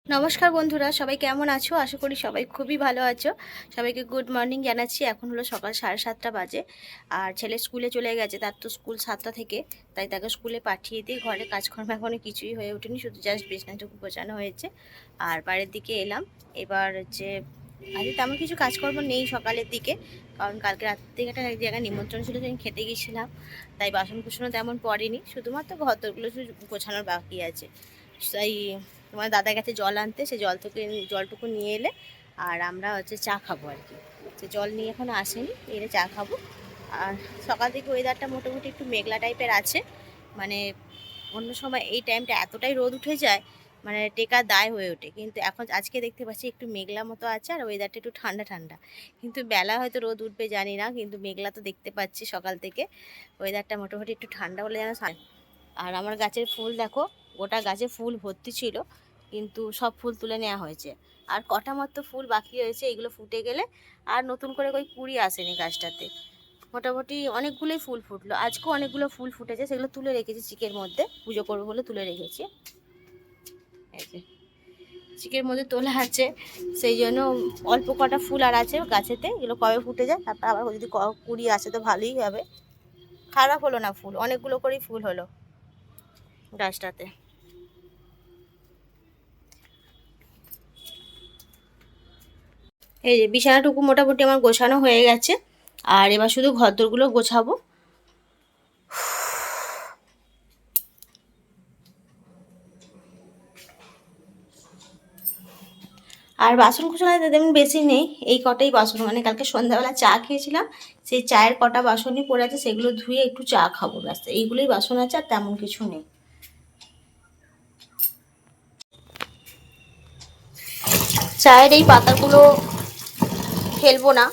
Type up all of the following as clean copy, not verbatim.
নমস্কার বন্ধুরা, সবাই কেমন আছো? আশা করি সবাই খুবই ভালো আছো। সবাইকে গুড মর্নিং জানাচ্ছি। এখন হলো সকাল 7:30 বাজে। আর ছেলে স্কুলে চলে গেছে, তার তো স্কুল 7টা থেকে। তাই তাকে স্কুলে পাঠিয়ে দিয়ে ঘরে কাজকর্ম এখনো কিছুই হয়ে ওঠেনি, শুধু জাস্ট বিছানাটুকু গোছানো হয়েছে। আর বাইরের দিকে এলাম। এবার হচ্ছে আজকে তেমন কিছু কাজকর্ম নেই সকালের দিকে, কারণ কালকে রাত থেকে একটা এক জায়গায় নিমন্ত্রণ ছিল, আমি খেতে গেছিলাম। তাই বাসন কুসনও তেমন পড়েনি, শুধুমাত্র ঘরগুলো শুধু গোছানোর বাকি আছে। তাই তোমার দাদা গেছে জল আনতে, সে জলটুকু নিয়ে এলে আর আমরা হচ্ছে চা খাবো আর কি। সে জল নিয়ে এখনো আসেনি, এলে চা খাবো। আর সকাল থেকে ওয়েদারটা মোটামুটি একটু মেঘলা টাইপের আছে, মানে অন্য সময় এই টাইমটা এতটাই রোদ উঠে যায়, মানে টেকা দায় হয়ে ওঠে। কিন্তু এখন আজকে দেখতে পাচ্ছি একটু মেঘলা মতো আছে, আর ওয়েদারটা একটু ঠান্ডা ঠান্ডা। কিন্তু বেলা হয়তো রোদ উঠবে জানি না, কিন্তু মেঘলা তো দেখতে পাচ্ছি সকাল থেকে। ওয়েদারটা মোটামুটি একটু ঠান্ডা বলে যেন। আর আমার গাছের ফুল দেখো, গোটা গাছে ফুল ভর্তি ছিল, কিন্তু সব ফুল তুলে নেওয়া হয়েছে। আর কটা মাত্র ফুল বাকি রয়েছে, এগুলো ফুটে গেলে আর নতুন করে ওই কুড়ি আসেনি গাছটাতে। মোটামুটি অনেকগুলোই ফুল ফুটলো, আজকেও অনেকগুলো ফুল ফুটেছে, সেগুলো তুলে রেখেছি চিকের মধ্যে, পুজো করবো বলে তুলে রেখেছি। এই যে চিকের মধ্যে তোলা আছে, সেই জন্য অল্প কটা ফুল আর আছে গাছেতে, এগুলো কবে ফুটে যায়, তারপর আবার যদি কুড়ি আসে তো ভালোই হবে। খারাপ হলো না, ফুল অনেকগুলো করেই ফুল হলো গাছটাতে। এই যে বিছানাটুকু মোটামুটি আমার গোছানো হয়ে গেছে, আর এবার শুধু ঘরদোরগুলো গোছাবো। আর বাসন কুসন তেমন বেশি নেই, এই কটাই বাসন, মানে কালকে সন্ধ্যাবেলা চা খেয়েছিলাম, সেই চায়ের কটা বাসনই পড়ে আছে, সেগুলো ধুয়ে একটু চা খাবো, ব্যাস এইগুলোই বাসন আছে, আর তেমন কিছু নেই। চায়ের এই পাতাগুলো ফেলবো না,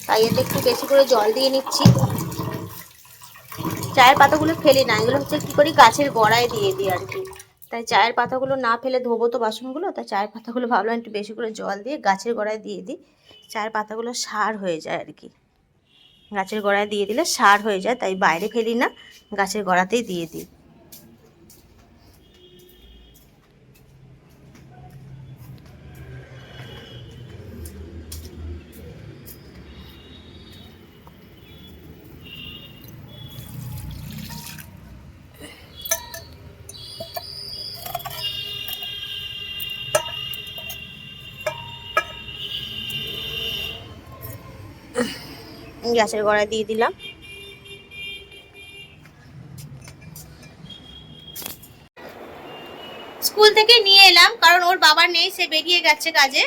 তাই এতে একটু বেশি করে জল দিয়ে নিচ্ছি। চায়ের পাতাগুলো ফেলি না, এগুলো হচ্ছে কী করি গাছের গোড়ায় দিয়ে দিই আর কি। তাই চায়ের পাতাগুলো না ফেলে ধোবো তো বাসনগুলো, তাই চায়ের পাতাগুলো ভাবলাম একটু বেশি করে জল দিয়ে গাছের গোড়ায় দিয়ে দিই। চায়ের পাতাগুলো সার হয়ে যায় আর কি, গাছের গোড়ায় দিয়ে দিলে সার হয়ে যায়, তাই বাইরে ফেলি না, গাছের গোড়াতেই দিয়ে দিই। গাছের গোড়ায় দিয়ে দিলাম। স্কুল থেকে নিয়ে এলাম, কারণ ওর বাবা নেই, সে বেরিয়ে গেছে কাজে,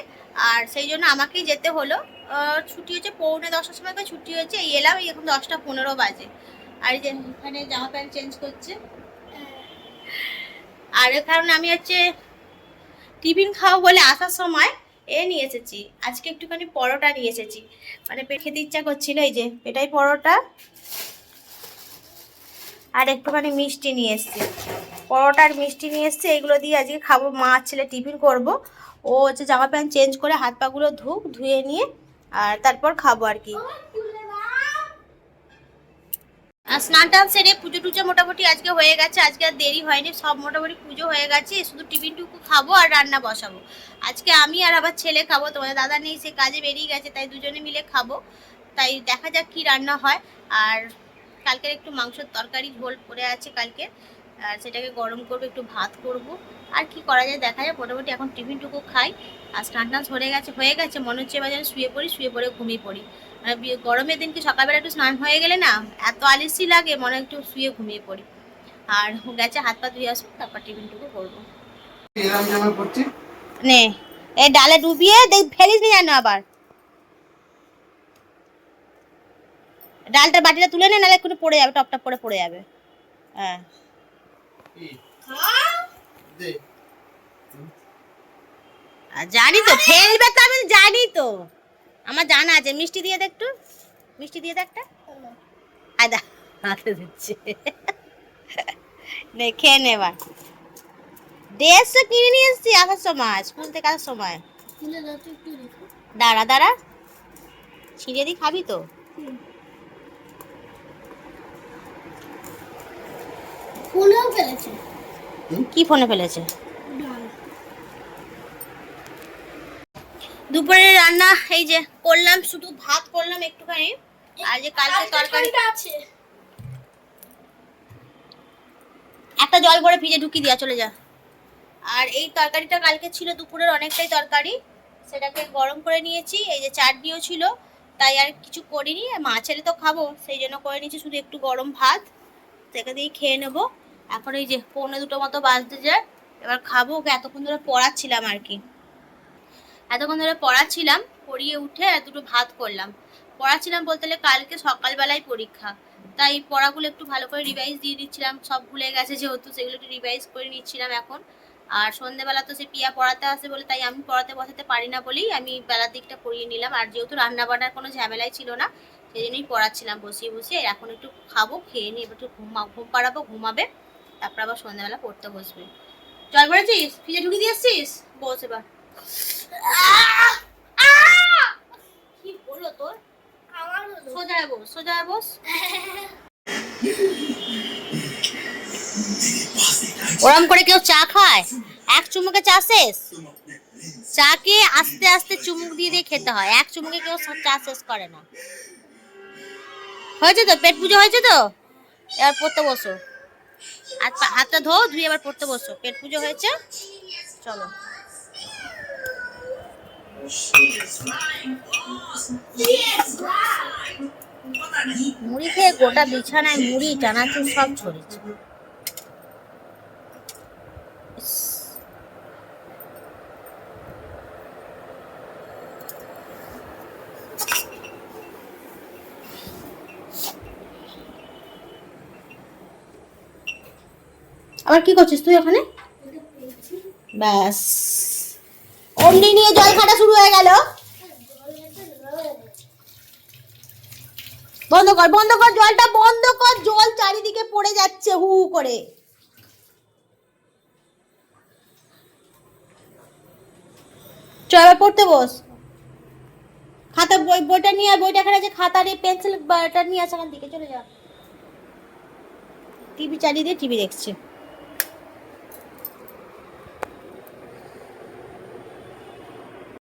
আর সেই জন্য আমাকেই যেতে হলো। ছুটি হচ্ছে 9:45 সময় করে ছুটি হচ্ছে, এই এলাম, এই এখন 10:15 বাজে। আর এই যে এখানে জামা প্যান্ট চেঞ্জ করছে। আর এর কারণে আমি হচ্ছে টিফিন খাওয়া বলে আসার সময় নিয়ে এসেছি, আজকে একটুখানি পরোটা নিয়ে এসেছি, মানে খেতে ইচ্ছা করছিল, এই যে এটাই পরোটা, আর একটুখানি মিষ্টি নিয়ে এসেছি। পরোটা আর মিষ্টি নিয়ে এসেছি, এগুলো দিয়ে আজকে খাবো, মা আর ছেলে টিফিন করব। ও হচ্ছে জামা প্যান্ট চেঞ্জ করে হাত পাগুলো ধুয়ে নিয়ে আর তারপর খাবো আর কি। আর স্নান টান সেরে পুজো টুজো মোটামুটি আজকে হয়ে গেছে, আজকে আর দেরি হয়নি, সব মোটামুটি পুজো হয়ে গেছে, শুধু টিফিনটুকু খাবো আর রান্না বসাবো। আজকে আমি আর আবার ছেলে খাবো, তোমাদের দাদা নেই, সে কাজে বেরিয়ে গেছে, তাই দুজনে মিলে খাবো। তাই দেখা যাক কি রান্না হয়। আর কালকের একটু মাংসের তরকারি ঝোল পড়ে আছে কালকে, আর সেটাকে গরম করবো, একটু ভাত করব, আর কি করা যায় দেখা যায়। মোটামুটি এখন টিফিনটুকু খাই, আর স্নান টান হয়ে গেছে, মনে হচ্ছে এবার যেন শুয়ে পড়ে ঘুমিয়ে পড়ি। মানে গরমের দিন কি সকালবেলা একটু স্নান হয়ে গেলে না এত আলিসি লাগে, মনে একটু শুয়ে ঘুমিয়ে পড়ি। আর গেছে হাত পা ধুয়ে আসবো, তারপর টিফিনটুকু করবো। নে এই ডালে ডুবিয়ে দেখ, ফেলিস নি যেন আবার। ডালটা বাটিটা তুলে নে, নাহলে একটু পড়ে যাবে, টপ টপ করে পড়ে যাবে। হ্যাঁ জানি তো ফেলবে, তো আমি জানি তো, আমার জানা আছে। মিষ্টি দিয়ে দে একটু, মিষ্টি দিয়ে দে একটা। আদা হাতে দিচ্ছে, নে খেয়ে নে এবার। 150 কিনে নিয়ে এসছি আসার সময়, স্কুল থেকে আসার সময়। দাঁড়া দাঁড়া, ছিঁড়ে দি, খাবি তো? ফোনেও ফেলেছে। কি ফোনে ফেলেছে? দুপুরে রান্না এই যে করলাম, শুধু ভাত করলাম একটুখানি, আর যে কালকে তরকারিটা আছে, একটা জল ভরে ফ্রিজে ঢুকিয়ে দিয়া চলে যা। আর এই তরকারিটা কালকে ছিল দুপুরের অনেকটাই তরকারি, সেটাকে গরম করে নিয়েছি। এই যে চাটনিও ছিল, তাই আর কিছু করিনি, মা ছেলে তো খাবো সেই জন্য করে নিয়েছি শুধু একটু গরম ভাত, সেটা দিয়ে খেয়ে নেবো। এখন এই যে 1:45 মতো বাজতে যায়, এবার খাবো। ওকে এতক্ষণ ধরে পড়াচ্ছিলাম আর কি, এতক্ষণ ধরে পড়াচ্ছিলাম, পড়িয়ে উঠে আর দুটো ভাত করলাম। পড়াচ্ছিলাম বলতে গেলে কালকে সকালবেলায় পরীক্ষা, তাই পড়াগুলো একটু ভালো করে রিভাইজ দিয়ে দিচ্ছিলাম, সব ভুলে গেছে যেহেতু, সেগুলো একটু রিভাইজ করে নিচ্ছিলাম এখন। আর সন্ধ্যেবেলা তো সে পিয়া পড়াতে আসে বলে, তাই আমি পড়াতে বসাতে পারি না বলেই আমি বেলার দিকটা পড়িয়ে নিলাম। আর যেহেতু রান্না বান্নার কোনো ঝামেলাই ছিল না, সেই জন্যই পড়াচ্ছিলাম বসিয়ে বসিয়ে। এখন একটু খাবো, খেয়ে নিয়ে এবার একটু ঘুম পাড়াবো, ঘুমাবে, তারপর আবার সন্ধ্যাবেলা পড়তে বসবে। জল পড়েছিস, ফ্রিজে ঢুকিয়ে দিয়ে এসছিস, বস এবার। কি হলো তোর? সোজা বস, সোজা বস। ওরম করে কেউ চা খায়? এক চুমুকে চা শেষ? চাকে আস্তে আস্তে চুমুক দিয়ে দিয়ে খেতে হয়, এক চুমুকে কেউ চা শেষ করে না। হয়েছে তো, পেট পুজো হয়েছে তো, এবার পড়তে বসো। হাতটা ধুয়ে এবার পড়তে বসো, পেট পুজো হয়েছে, চলো। মুড়ি খেয়ে গোটা বিছানায় মুড়ি চানাচুর সব ছড়িয়েছে। আবার কি করছিস তুই ওখানে? ব্যাস, অমনি নিয়ে জল ঘাটা শুরু হয়ে গেল। বন্ধ কর, বন্ধ কর, জলটা বন্ধ কর, জল চারিদিকে পড়ে যাচ্ছে হু হু করে। চল এবার পড়তে বস। খাতা বইটা নিয়ে, বইটা এখানে আছে, খাতা রে পেন্সিল এটা নিয়ে আসা, এখান থেকে চলে যা। টিভি চালিয়ে দিয়ে টিভি দেখছে।